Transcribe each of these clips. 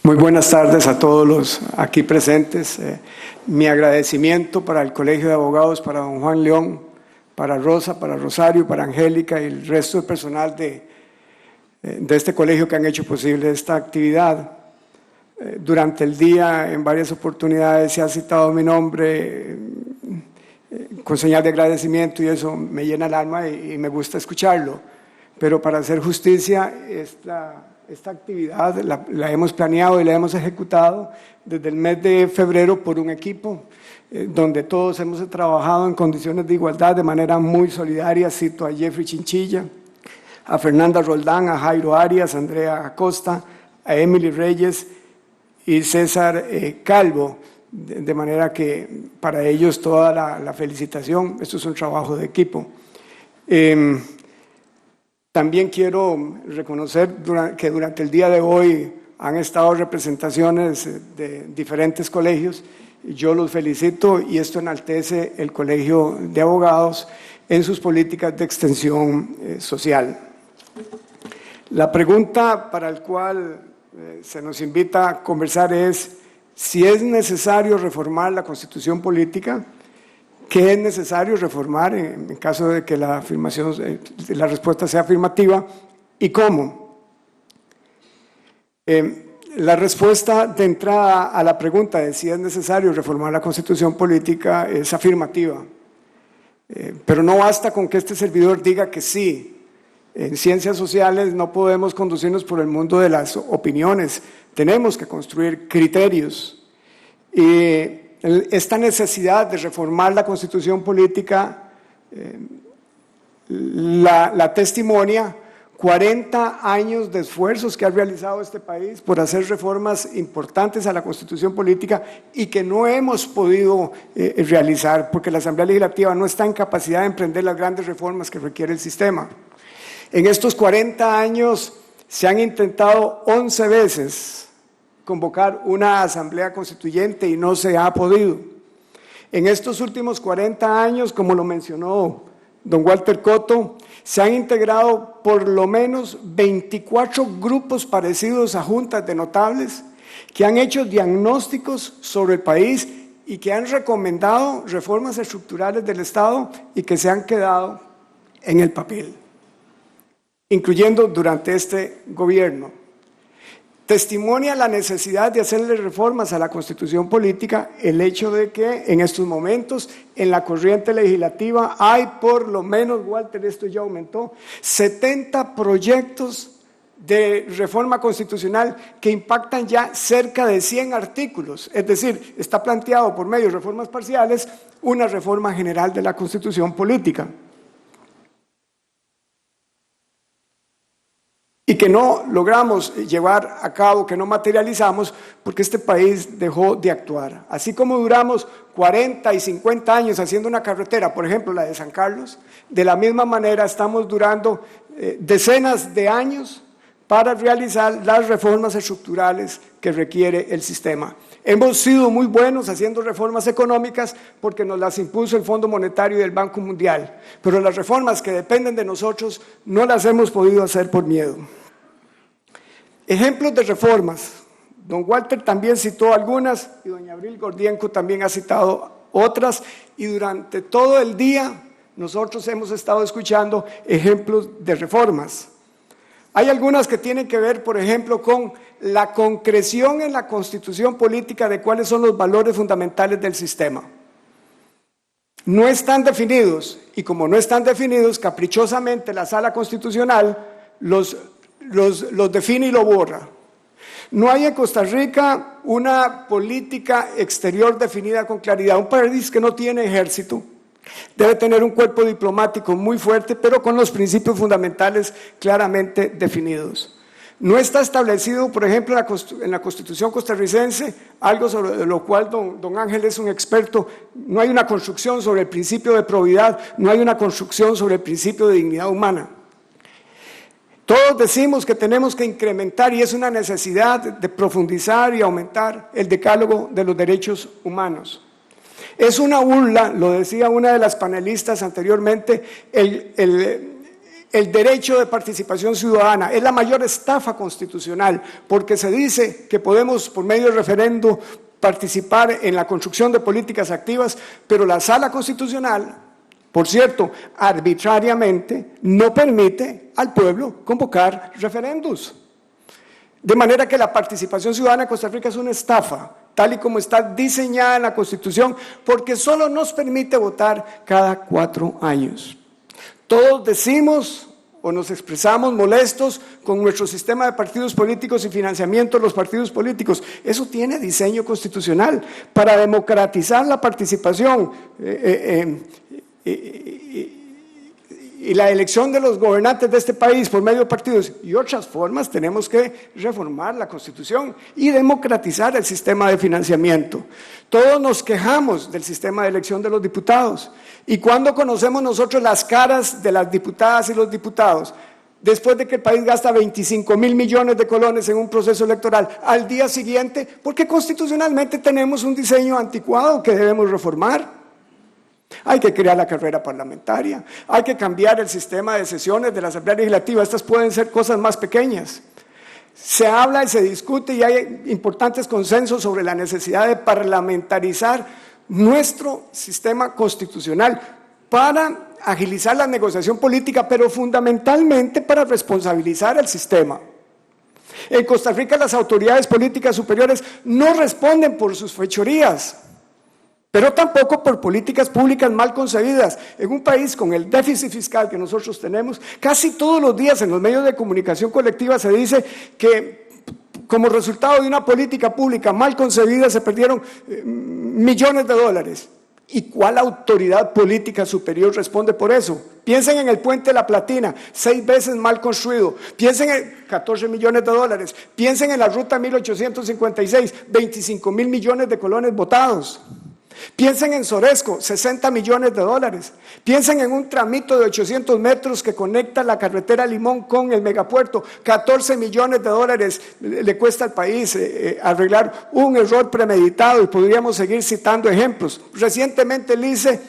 Muy buenas tardes a todos los aquí presentes. Mi agradecimiento para el Colegio de Abogados, para don Juan León, para Rosa, para Rosario, para Angélica y el resto del personal de este colegio que han hecho posible esta actividad. Durante el día, en varias oportunidades, se ha citado mi nombre con señal de agradecimiento y eso me llena el alma y me gusta escucharlo. Pero para hacer justicia, esta actividad la hemos planeado y la hemos ejecutado desde el mes de febrero por un equipo donde todos hemos trabajado en condiciones de igualdad de manera muy solidaria. Cito a Jeffrey Chinchilla, a Fernanda Roldán, a Jairo Arias, a Andrea Acosta, a Emily Reyes y César Calvo, de manera que para ellos toda la felicitación. Esto es un trabajo de equipo. También quiero reconocer que durante el día de hoy han estado representaciones de diferentes colegios. Yo los felicito y esto enaltece el Colegio de Abogados en sus políticas de extensión social. La pregunta para la cual se nos invita a conversar es si es necesario reformar la Constitución política. ¿Qué es necesario reformar en caso de que la respuesta sea afirmativa? ¿Y cómo? La respuesta de entrada a la pregunta de si es necesario reformar la Constitución política es afirmativa. Pero no basta con que este servidor diga que sí. En ciencias sociales no podemos conducirnos por el mundo de las opiniones. Tenemos que construir criterios. Esta necesidad de reformar la Constitución política la testimonia 40 años de esfuerzos que ha realizado este país por hacer reformas importantes a la Constitución política y que no hemos podido realizar porque la Asamblea Legislativa no está en capacidad de emprender las grandes reformas que requiere el sistema. En estos 40 años se han intentado 11 veces convocar una asamblea constituyente y no se ha podido. En estos últimos 40 años, como lo mencionó don Walter Cotto, se han integrado por lo menos 24 grupos parecidos a juntas de notables que han hecho diagnósticos sobre el país y que han recomendado reformas estructurales del Estado y que se han quedado en el papel, incluyendo durante este gobierno. Testimonia la necesidad de hacerle reformas a la Constitución política el hecho de que en estos momentos en la corriente legislativa hay por lo menos, Walter, esto ya aumentó, 70 proyectos de reforma constitucional que impactan ya cerca de 100 artículos. Es decir, está planteado por medio de reformas parciales una reforma general de la Constitución política. Y que no logramos llevar a cabo, que no materializamos, porque este país dejó de actuar. Así como duramos 40 y 50 años haciendo una carretera, por ejemplo, la de San Carlos, de la misma manera estamos durando decenas de años para realizar las reformas estructurales que requiere el sistema. Hemos sido muy buenos haciendo reformas económicas porque nos las impuso el Fondo Monetario y el Banco Mundial, pero las reformas que dependen de nosotros no las hemos podido hacer por miedo. Ejemplos de reformas. Don Walter también citó algunas y doña Abril Gordienco también ha citado otras y durante todo el día nosotros hemos estado escuchando ejemplos de reformas. Hay algunas que tienen que ver, por ejemplo, con la concreción en la Constitución política de cuáles son los valores fundamentales del sistema. No están definidos y como no están definidos, caprichosamente la Sala Constitucional los define y lo borra. No hay en Costa Rica una política exterior definida con claridad. Un país que no tiene ejército debe tener un cuerpo diplomático muy fuerte, pero con los principios fundamentales claramente definidos. No está establecido, por ejemplo, en la Constitución costarricense, algo sobre lo cual don Ángel es un experto. No hay una construcción sobre el principio de probidad, no hay una construcción sobre el principio de dignidad humana. Todos decimos que tenemos que incrementar y es una necesidad de profundizar y aumentar el decálogo de los derechos humanos. Es una burla, lo decía una de las panelistas anteriormente, El derecho de participación ciudadana es la mayor estafa constitucional, porque se dice que podemos, por medio del referendo, participar en la construcción de políticas activas, pero la Sala Constitucional, por cierto, arbitrariamente no permite al pueblo convocar referendos. De manera que la participación ciudadana en Costa Rica es una estafa, tal y como está diseñada en la Constitución, porque solo nos permite votar cada 4 años. Todos decimos o nos expresamos molestos con nuestro sistema de partidos políticos y financiamiento de los partidos políticos. Eso tiene diseño constitucional para democratizar la participación y la elección de los gobernantes de este país por medio de partidos y otras formas. Tenemos que reformar la Constitución y democratizar el sistema de financiamiento. Todos nos quejamos del sistema de elección de los diputados. ¿Y cuándo conocemos nosotros las caras de las diputadas y los diputados? Después de que el país gasta 25.000 millones de colones en un proceso electoral, al día siguiente, porque constitucionalmente tenemos un diseño anticuado que debemos reformar. Hay que crear la carrera parlamentaria, hay que cambiar el sistema de sesiones de la Asamblea Legislativa. Estas pueden ser cosas más pequeñas. Se habla y se discute y hay importantes consensos sobre la necesidad de parlamentarizar nuestro sistema constitucional para agilizar la negociación política, pero fundamentalmente para responsabilizar al sistema. En Costa Rica las autoridades políticas superiores no responden por sus fechorías, pero tampoco por políticas públicas mal concebidas. En un país con el déficit fiscal que nosotros tenemos, casi todos los días en los medios de comunicación colectiva se dice que como resultado de una política pública mal concebida se perdieron millones de dólares. ¿Y cuál autoridad política superior responde por eso? Piensen en el puente de la Platina, 6 veces mal construido. Piensen en 14 millones de dólares. Piensen en la ruta 1856, 25.000 millones de colones botados. Piensen en Soresco, 60 millones de dólares. Piensen en un tramito de 800 metros que conecta la carretera Limón con el megapuerto. 14 millones de dólares le cuesta al país arreglar un error premeditado, y podríamos seguir citando ejemplos. Recientemente el ICE,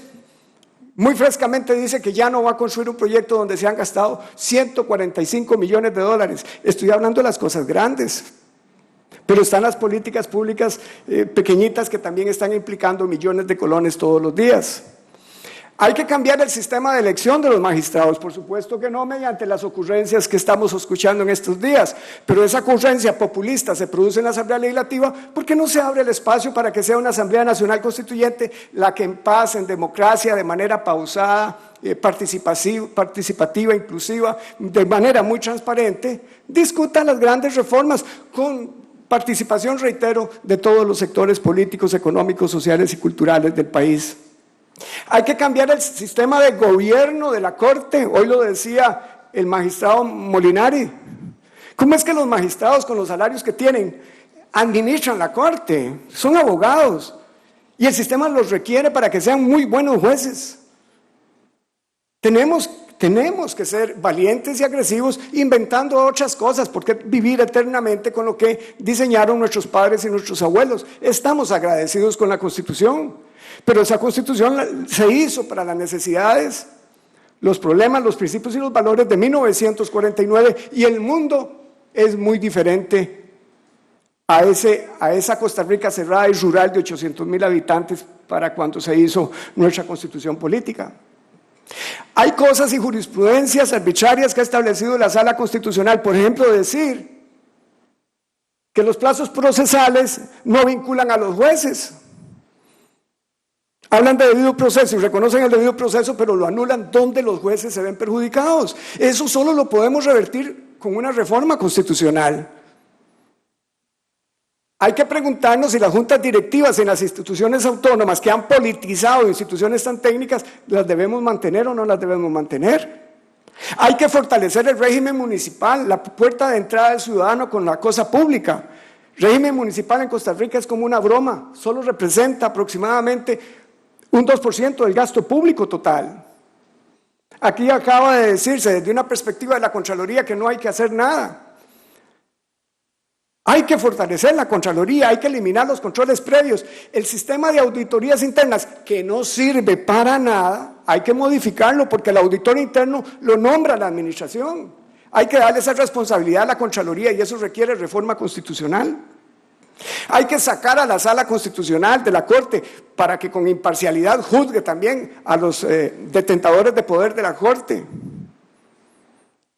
muy frescamente, dice que ya no va a construir un proyecto donde se han gastado 145 millones de dólares. Estoy hablando de las cosas grandes. Pero están las políticas públicas pequeñitas que también están implicando millones de colones todos los días. Hay que cambiar el sistema de elección de los magistrados, por supuesto que no mediante las ocurrencias que estamos escuchando en estos días, pero esa ocurrencia populista se produce en la Asamblea Legislativa porque no se abre el espacio para que sea una Asamblea Nacional Constituyente la que en paz, en democracia, de manera pausada, participativa, inclusiva, de manera muy transparente, discuta las grandes reformas con participación, reitero, de todos los sectores políticos, económicos, sociales y culturales del país. Hay que cambiar el sistema de gobierno de la Corte. Hoy lo decía el magistrado Molinari. ¿Cómo es que los magistrados, con los salarios que tienen, administran la Corte? Son abogados y el sistema los requiere para que sean muy buenos jueces. Tenemos que ser valientes y agresivos inventando otras cosas. ¿Por qué vivir eternamente con lo que diseñaron nuestros padres y nuestros abuelos? Estamos agradecidos con la Constitución, pero esa Constitución se hizo para las necesidades, los problemas, los principios y los valores de 1949, y el mundo es muy diferente a esa Costa Rica cerrada y rural de 800.000 habitantes para cuando se hizo nuestra Constitución política. Hay cosas y jurisprudencias arbitrarias que ha establecido la Sala Constitucional, por ejemplo, decir que los plazos procesales no vinculan a los jueces. Hablan de debido proceso y reconocen el debido proceso, pero lo anulan donde los jueces se ven perjudicados. Eso solo lo podemos revertir con una reforma constitucional. Hay que preguntarnos si las juntas directivas en las instituciones autónomas que han politizado instituciones tan técnicas, ¿las debemos mantener o no las debemos mantener? Hay que fortalecer el régimen municipal, la puerta de entrada del ciudadano con la cosa pública. El régimen municipal en Costa Rica es como una broma, solo representa aproximadamente un 2% del gasto público total. Aquí acaba de decirse desde una perspectiva de la Contraloría que no hay que hacer nada. Hay que fortalecer la Contraloría, hay que eliminar los controles previos. El sistema de auditorías internas, que no sirve para nada, hay que modificarlo porque el auditor interno lo nombra la administración. Hay que darle esa responsabilidad a la Contraloría y eso requiere reforma constitucional. Hay que sacar a la Sala Constitucional de la Corte para que con imparcialidad juzgue también a los detentadores de poder de la Corte.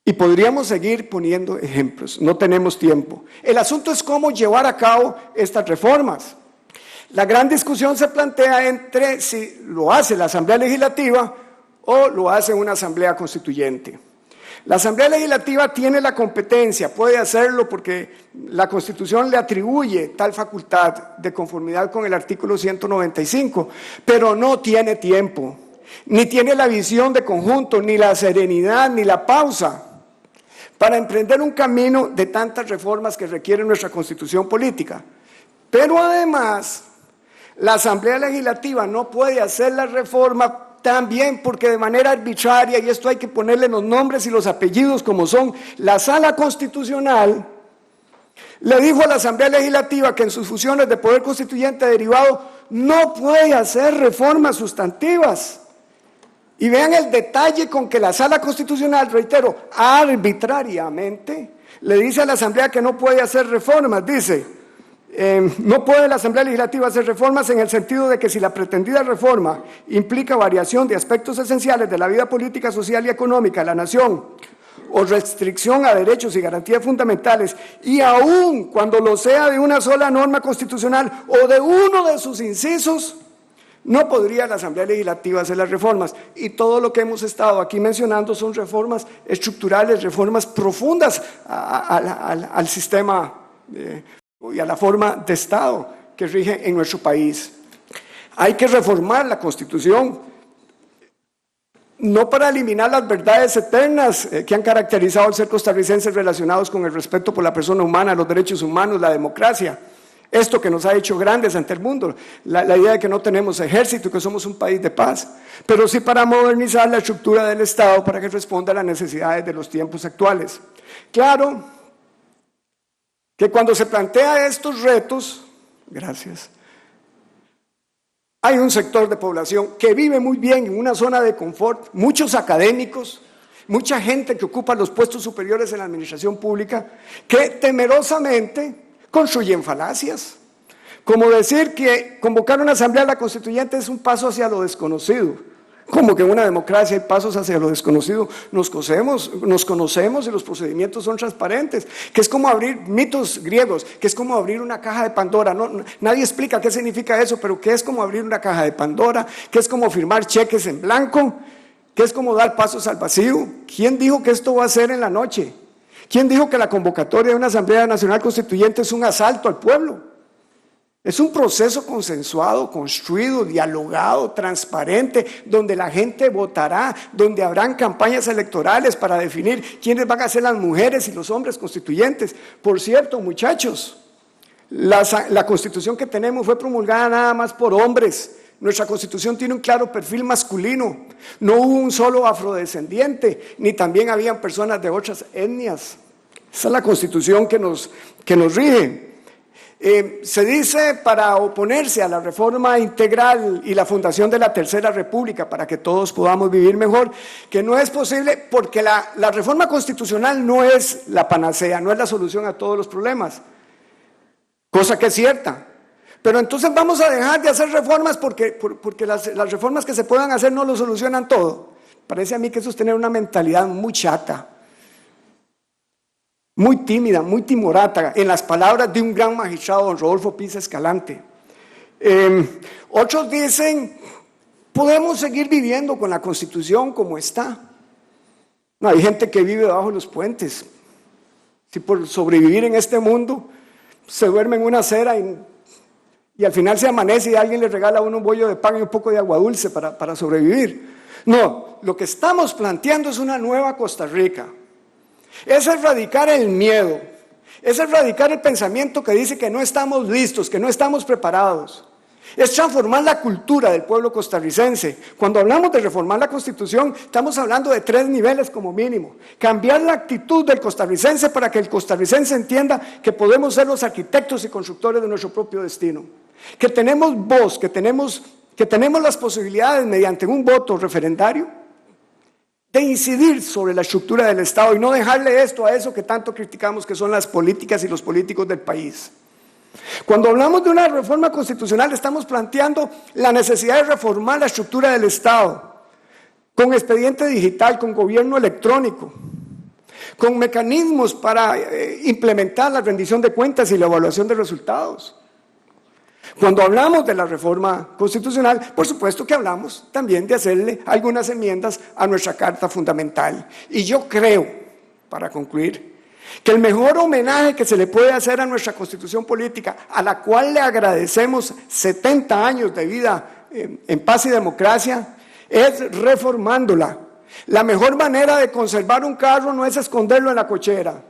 Y podríamos seguir poniendo ejemplos, no tenemos tiempo. El asunto es cómo llevar a cabo estas reformas. La gran discusión se plantea entre si lo hace la Asamblea Legislativa o lo hace una Asamblea Constituyente. La Asamblea Legislativa tiene la competencia, puede hacerlo porque la Constitución le atribuye tal facultad de conformidad con el artículo 195, pero no tiene tiempo, ni tiene la visión de conjunto, ni la serenidad, ni la pausa para emprender un camino de tantas reformas que requiere nuestra Constitución política. Pero además, la Asamblea Legislativa no puede hacer la reforma también porque de manera arbitraria, y esto hay que ponerle los nombres y los apellidos como son, la Sala Constitucional le dijo a la Asamblea Legislativa que en sus funciones de poder constituyente derivado no puede hacer reformas sustantivas. Y vean el detalle con que la Sala Constitucional, reitero, arbitrariamente, le dice a la Asamblea que no puede hacer reformas. Dice, no puede la Asamblea Legislativa hacer reformas en el sentido de que si la pretendida reforma implica variación de aspectos esenciales de la vida política, social y económica de la nación, o restricción a derechos y garantías fundamentales, y aun cuando lo sea de una sola norma constitucional o de uno de sus incisos, no podría la Asamblea Legislativa hacer las reformas. Y todo lo que hemos estado aquí mencionando son reformas estructurales, reformas profundas al sistema y a la forma de Estado que rige en nuestro país. Hay que reformar la Constitución, no para eliminar las verdades eternas que han caracterizado el ser costarricense relacionados con el respeto por la persona humana, los derechos humanos, la democracia. Esto que nos ha hecho grandes ante el mundo, la idea de que no tenemos ejército y que somos un país de paz, pero sí para modernizar la estructura del Estado para que responda a las necesidades de los tiempos actuales. Claro que cuando se plantea estos retos, hay un sector de población que vive muy bien en una zona de confort, muchos académicos, mucha gente que ocupa los puestos superiores en la administración pública, que temerosamente construyen falacias, como decir que convocar una asamblea de la constituyente es un paso hacia lo desconocido, como que en una democracia hay pasos hacia lo desconocido, nos conocemos y los procedimientos son transparentes, que es como abrir mitos griegos, que es como abrir una caja de Pandora, nadie explica qué significa eso, pero que es como abrir una caja de Pandora, que es como firmar cheques en blanco, que es como dar pasos al vacío. ¿Quién dijo que esto va a ser en la noche? ¿Quién dijo que la convocatoria de una Asamblea Nacional Constituyente es un asalto al pueblo? Es un proceso consensuado, construido, dialogado, transparente, donde la gente votará, donde habrán campañas electorales para definir quiénes van a ser las mujeres y los hombres constituyentes. Por cierto, muchachos, la Constitución que tenemos fue promulgada nada más por hombres. Nuestra Constitución tiene un claro perfil masculino, no hubo un solo afrodescendiente, ni también habían personas de otras etnias. Esa es la Constitución que nos rige. Se dice para oponerse a la reforma integral y la fundación de la Tercera República para que todos podamos vivir mejor, que no es posible porque la reforma constitucional no es la panacea, no es la solución a todos los problemas, cosa que es cierta. Pero entonces vamos a dejar de hacer reformas porque las reformas que se puedan hacer no lo solucionan todo. Parece a mí que eso es tener una mentalidad muy chata, muy tímida, muy timorata, en las palabras de un gran magistrado, don Rodolfo Pisa Escalante. Otros dicen, podemos seguir viviendo con la Constitución como está. No, hay gente que vive debajo de los puentes. Si por sobrevivir en este mundo se duerme en una acera y al final se amanece y alguien le regala a uno un bollo de pan y un poco de agua dulce para sobrevivir. No, lo que estamos planteando es una nueva Costa Rica. Es erradicar el miedo, es erradicar el pensamiento que dice que no estamos listos, que no estamos preparados. Es transformar la cultura del pueblo costarricense. Cuando hablamos de reformar la Constitución, estamos hablando de 3 niveles como mínimo. Cambiar la actitud del costarricense para que el costarricense entienda que podemos ser los arquitectos y constructores de nuestro propio destino. Que tenemos voz, que tenemos las posibilidades mediante un voto referendario de incidir sobre la estructura del Estado y no dejarle esto a eso que tanto criticamos, que son las políticas y los políticos del país. Cuando hablamos de una reforma constitucional, estamos planteando la necesidad de reformar la estructura del Estado, con expediente digital, con gobierno electrónico, con mecanismos para implementar la rendición de cuentas y la evaluación de resultados. Cuando hablamos de la reforma constitucional, por supuesto que hablamos también de hacerle algunas enmiendas a nuestra Carta Fundamental. Y yo creo, para concluir, que el mejor homenaje que se le puede hacer a nuestra Constitución política, a la cual le agradecemos 70 años de vida en paz y democracia, es reformándola. La mejor manera de conservar un carro no es esconderlo en la cochera.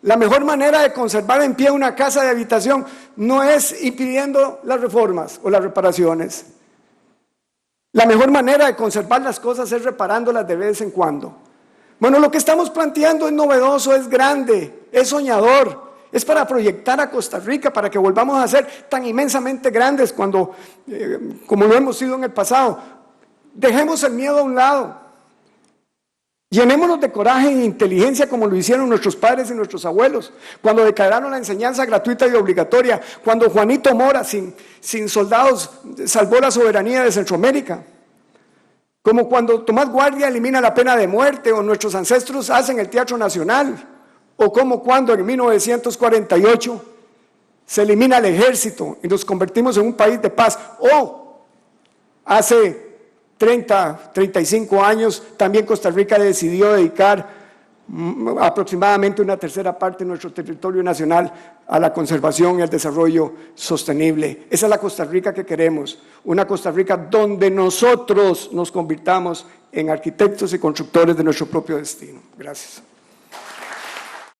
La mejor manera de conservar en pie una casa de habitación no es impidiendo las reformas o las reparaciones. La mejor manera de conservar las cosas es reparándolas de vez en cuando. Bueno, lo que estamos planteando es novedoso, es grande, es soñador, es para proyectar a Costa Rica, para que volvamos a ser tan inmensamente grandes como lo hemos sido en el pasado. Dejemos el miedo a un lado. Llenémonos de coraje e inteligencia como lo hicieron nuestros padres y nuestros abuelos, cuando declararon la enseñanza gratuita y obligatoria, cuando Juanito Mora, sin soldados, salvó la soberanía de Centroamérica, como cuando Tomás Guardia elimina la pena de muerte, o nuestros ancestros hacen el Teatro Nacional, o como cuando en 1948 se elimina el ejército y nos convertimos en un país de paz, o hace 35 años, también Costa Rica decidió dedicar aproximadamente una tercera parte de nuestro territorio nacional a la conservación y al desarrollo sostenible. Esa es la Costa Rica que queremos, una Costa Rica donde nosotros nos convirtamos en arquitectos y constructores de nuestro propio destino. Gracias.